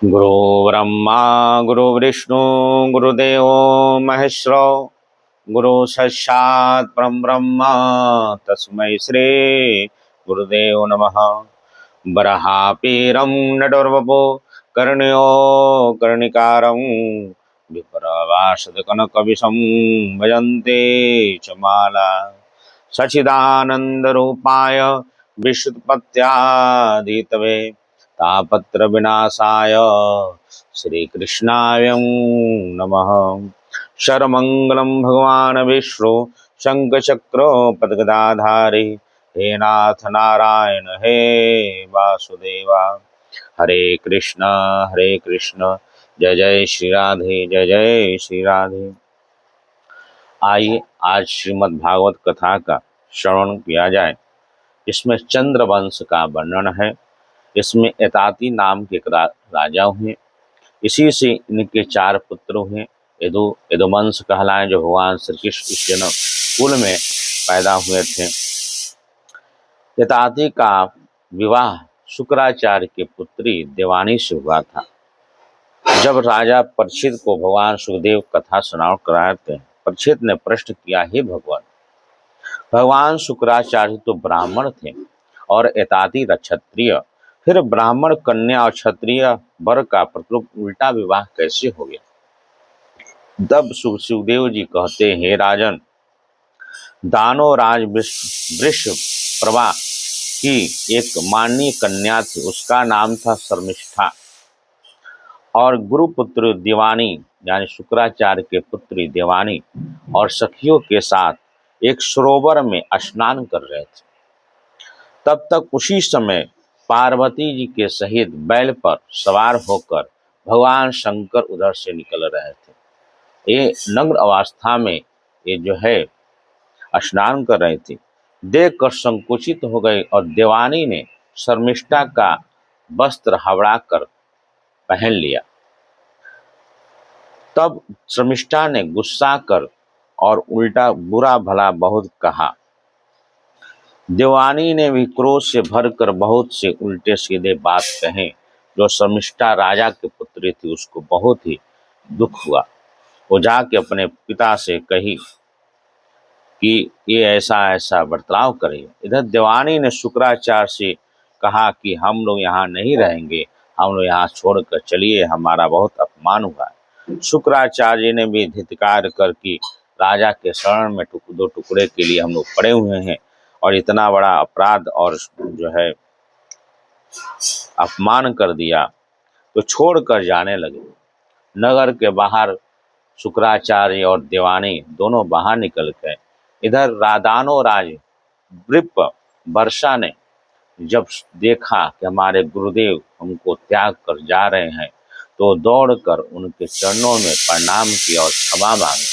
गुरु ब्रह्मा गुरु विष्णु गुरुदेव महेश्वरो गुरु साक्षात् परम ब्रह्म तस्मै श्री गुरुदेव नमः। वराहपीरं नटवरवपो कर्ण्यो कर्णिकारं विप्रवासकनकविशं भजन्ते च माला। सच्चिदानन्दरूपाय विशुद्धपत्यादितवे तापत्र विनाशाय श्रीकृष्णाय नमः। शरमंगलम भगवान विष्णु शंखचक्र पदगदाधारी हे नाथ नारायण हे वासुदेवा। हरे कृष्ण जय जय श्री राधे जय जय श्री राधे। आइए आज श्रीमद् भागवत कथा का श्रवण किया जाए। इसमें चंद्रवंश का वर्णन है। इसमें एताती नाम के एक राजा हुए। इसी से इनके 4 पुत्र हुए। यदुवंश कहलाए, जो भगवान श्री कृष्ण जन्म कुल में पैदा हुए थे। यताति का विवाह शुक्राचार्य की पुत्री देवानी से हुआ था। जब राजा परीक्षित को भगवान सुखदेव कथा सुनाव कराए थे, परीक्षित ने प्रश्न किया, हे भगवान शुक्राचार्य तो ब्राह्मण थे और यताति क्षत्रिय, फिर ब्राह्मण कन्या और क्षत्रिय वर का प्रतिरूप उल्टा विवाह कैसे हो गया? तब सुखदेव जी कहते, हे राजन, दानो राज वृष प्रभा की एक माननीय कन्या थी। उसका नाम था शर्मिष्ठा। और गुरुपुत्र देवानी यानी शुक्राचार्य के पुत्री देवानी और सखियों के साथ एक सरोवर में स्नान कर रहे थे। तब तक उसी समय पार्वती जी के सहित बैल पर सवार होकर भगवान शंकर उधर से निकल रहे थे। ये नग्न अवस्था में ये जो है स्नान कर रही थी। देखकर संकुचित हो गई और देवानी ने शर्मिष्ठा का वस्त्र हवड़ा कर पहन लिया। तब शर्मिष्ठा ने गुस्सा कर और उल्टा बुरा भला बहुत कहा। देवानी ने भी क्रोध से भरकर बहुत से उल्टे सीधे बात कहे। जो शर्मिष्ठा राजा के पुत्री थी, उसको बहुत ही दुख हुआ। वो जाके अपने पिता से कही कि ये ऐसा ऐसा बर्ताव करें। इधर देवानी ने शुक्राचार्य से कहा कि हम लोग यहाँ नहीं रहेंगे, हम लोग यहाँ छोड़कर चलिए, हमारा बहुत अपमान हुआ है। शुक्राचार्य ने भी धिक्कार करके राजा के शरण में 2 टुकड़े के लिए हम लोग पड़े हुए हैं और इतना बड़ा अपराध और जो है अपमान कर दिया, तो छोड़कर जाने लगे। नगर के बाहर शुक्राचार्य और देवानी दोनों बाहर निकल गए। इधर रादानो राज वृप वर्षा ने जब देखा कि हमारे गुरुदेव हमको त्याग कर जा रहे हैं, तो दौड़कर उनके चरणों में प्रणाम किया और क्षमा मांगी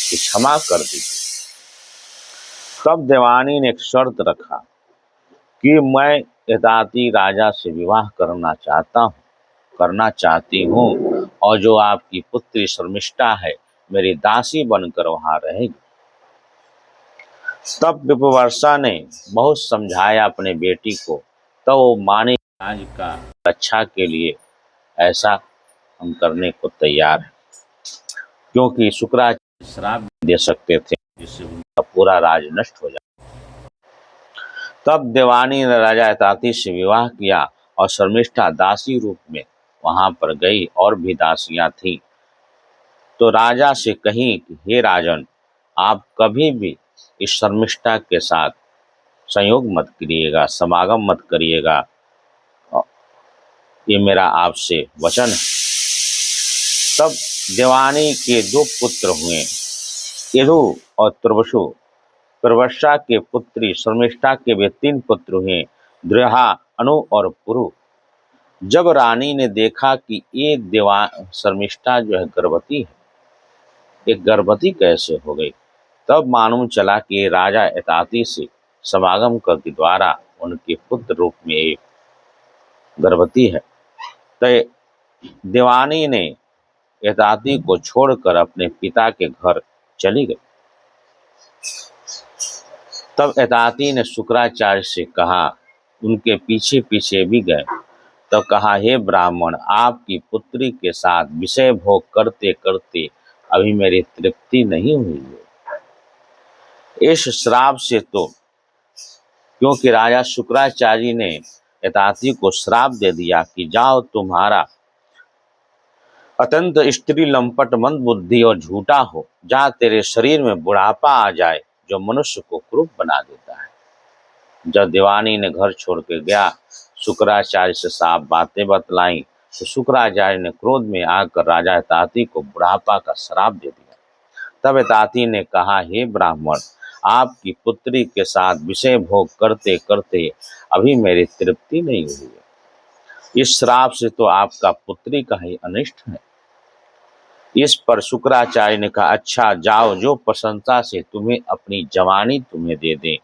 कि क्षमा कर दीजिए। तब देवानी ने एक शर्त रखा कि मैं यताति राजा से विवाह करना चाहती हूँ और जो आपकी पुत्री शर्मिष्ठा है मेरी दासी बनकर वहां रहेगी। तब विप्रवर्षा ने बहुत समझाया अपने बेटी को, तो वो माने राज का रक्षा के लिए ऐसा हम करने को तैयार है, क्योंकि शुक्राचार्य श्राप दे सकते थे जिससे उनका पूरा राज नष्ट हो जाए। तब देवानी ने राजा यताति से विवाह किया और शर्मिष्ठा दासी रूप में वहां पर गई और भी दासियां थीं। तो राजा से कही कि हे राजन, आप कभी भी इस शर्मिष्ठा के साथ संयोग मत करिएगा, समागम मत करिएगा, ये मेरा आपसे वचन है। तब देवानी के 2 पुत्र हुए, यदु और तुर्वसु। प्रवर्षा के पुत्री शर्मिष्ठा के भी 3 पुत्र हुए, द्रुहा, अनु और पुरु। जब रानी ने देखा कि ये शर्मिष्ठा जो है गर्भवती है, एक गर्भवती कैसे हो गई, तब मालूम चला कि राजा यताति से समागम कर के द्वारा उनके पुत्र रूप में एक गर्भवती है। तो देवानी ने यताति को छोड़कर अपने पिता के घर चली गई। तब यताति ने शुक्राचार्य से कहा, उनके पीछे पीछे भी गए तो कहा, हे ब्राह्मण, आपकी पुत्री के साथ विषय भोग करते करते अभी मेरी तृप्ति नहीं हुई है। इस श्राप से तो, क्योंकि राजा शुक्राचार्य ने यताति को श्राप दे दिया कि जाओ, तुम्हारा अत्यंत स्त्री लंपट मंद बुद्धि और झूठा हो, जहाँ तेरे शरीर में बुढ़ापा आ जाए जो मनुष्य को क्रूप बना देता है। जब दीवानी ने घर छोड़ के गया, शुक्राचार्य से साफ बातें बतलाई, तो शुक्राचार्य ने क्रोध में आकर राजा यताति को बुढ़ापा का श्राप दे दिया। तब यताति ने कहा, हे ब्राह्मण, आपकी पुत्री के साथ विषय भोग करते करते अभी मेरी तृप्ति नहीं हुई है। इस श्राप से तो आपका पुत्री का ही अनिष्ट है। इस पर शुक्राचार्य ने कहा, अच्छा जाओ, जो प्रशंसा से तुम्हें अपनी जवानी तुम्हें दे दे,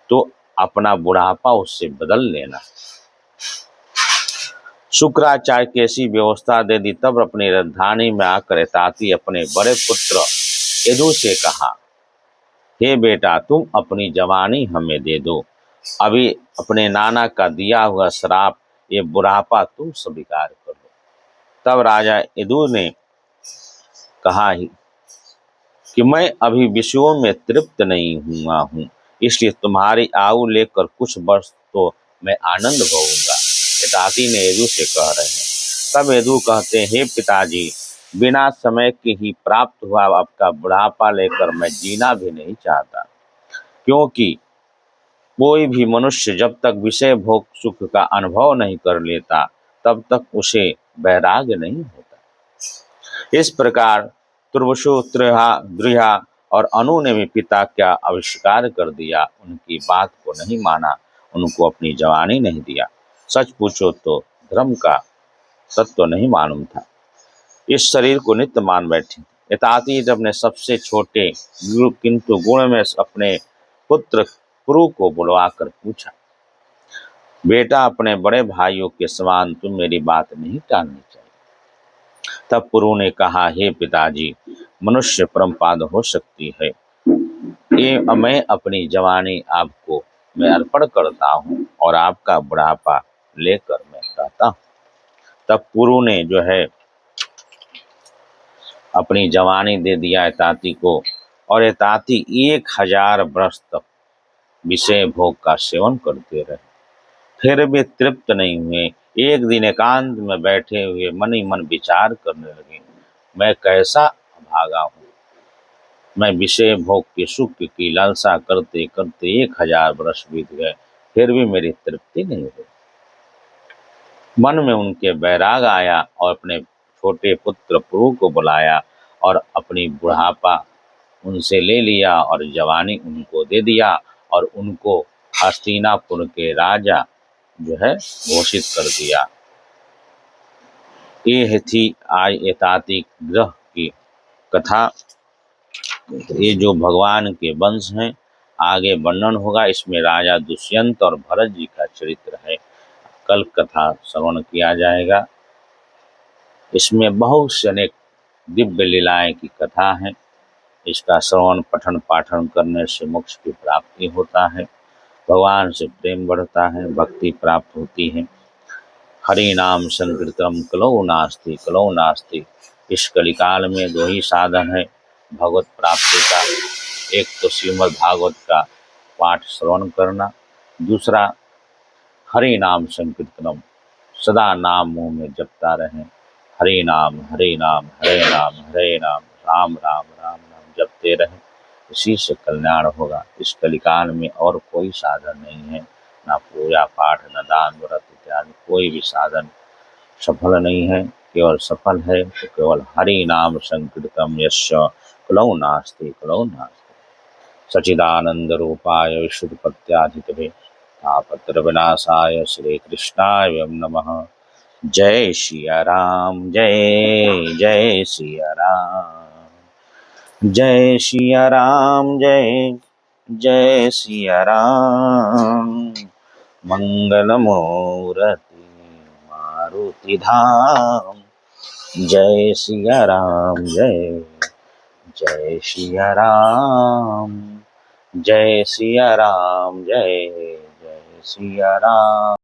तो अपना बुढ़ापा उससे बदल लेना। शुक्राचार्य की ऐसी व्यवस्था दे दी। तब अपनी राजधानी में आकर यताति अपने बड़े पुत्र यदु से कहा, हे बेटा, तुम अपनी जवानी हमें दे दो, अभी अपने नाना का दिया हुआ श्राप, ये बुढ़ापा तुम स्वीकार कर लो। तब राजा यदु ने कहा कि मैं अभी विषयों में तृप्त नहीं हुआ हूँ, इसलिए तुम्हारी आयु लेकर कुछ वर्ष तो मैं आनंद भोगूंगा। यताति ने यदु से कह रहे हैं। तब यदु कहते हैं, हे पिताजी, बिना समय के ही प्राप्त हुआ आपका बुढ़ापा लेकर मैं जीना भी नहीं चाहता, क्योंकि कोई भी मनुष्य जब तक विषय भोग सुख का अनुभव नहीं कर लेता तब तक उसे वैराग्य नहीं होता। इस प्रकार तुर्वसु, त्रिहा, द्रिहा और अनु ने भी पिता का आविष्कार कर दिया, उनकी बात को नहीं माना, उनको अपनी जवानी नहीं दिया। सच पूछो तो धर्म का तत्व नहीं मालूम था, इस शरीर को नित्य मान बैठे। यताति जब ने सबसे छोटे किंतु गुण में अपने पुत्र पुरु को बुलवाकर पूछा, बेटा, अपने बड़े भाइयों के समान तुम मेरी बात नहीं टालनी चाहिए। तब पुरु ने कहा, हे पिताजी, मनुष्य परमपाद हो सकती है, ये मैं अपनी जवानी आपको मैं अर्पण करता हूँ और आपका बुढ़ापा लेकर मैं रहता हूँ। तब पुरु ने जो है अपनी जवानी दे दिया यताति को, और यताति 1000 वर्ष तक विषय भोग का सेवन करते रहे, फिर भी तृप्त नहीं हुए। एक दिन एकांत में बैठे हुए मन ही मन विचार करने लगे, मैं कैसा भागा हूँ, मैं विषय भोग के सुख की लालसा करते करते 1000 वर्ष बीत गए, फिर भी मेरी तृप्ति नहीं हुई। मन में उनके वैराग आया और अपने छोटे पुत्र पुरु को बुलाया और अपनी बुढ़ापा उनसे ले लिया और जवानी उनको दे दिया और उनको हस्तिनापुर के राजा जो है घोषित कर दिया। ये थी आज यताति ग्रह की कथा। ये जो भगवान के वंश हैं, आगे वर्णन होगा। इसमें राजा दुष्यंत और भरत जी का चरित्र है, कल कथा श्रवण किया जाएगा। इसमें बहुत से अनेक दिव्य लीलाएं की कथा है। इसका श्रवण पठन पाठन करने से मोक्ष की प्राप्ति होता है, भगवान से प्रेम बढ़ता है, भक्ति प्राप्त होती है। हरि नाम संकीर्तनम कलौ नास्ति कलौ नास्ति। इस कलिकाल में 2 ही साधन है भगवत प्राप्ति का, एक तो श्रीमद् भागवत का पाठ श्रवण करना, दूसरा हरि नाम संकीर्तनम, सदा नाम मुँह में जपता रहें। हरे नाम हरे नाम हरे नाम हरे नाम, राम राम राम नाम जपते रहें, इसी से कल्याण होगा। इस कलिकाल में और कोई साधन नहीं है, ना पूजा पाठ, न दान व्रत इत्यादि कोई भी साधन सफल नहीं है। केवल सफल है तो केवल हरि नाम संकीर्तनम यस्य कलौ नास्ति कलौ नास्ति। सच्चिदानंद रूपाय विशुद्धपत्याधितवे तापत्र विनाशाय श्री कृष्णाय नमः। जय सिया राम, जय जय सिया राम, जय सिया राम, जय जय सिया राम। मंगल मूर्ति मारुति धाम, जय सिया राम, जय जय सिया राम, जय सिया राम, जय जय सिया राम।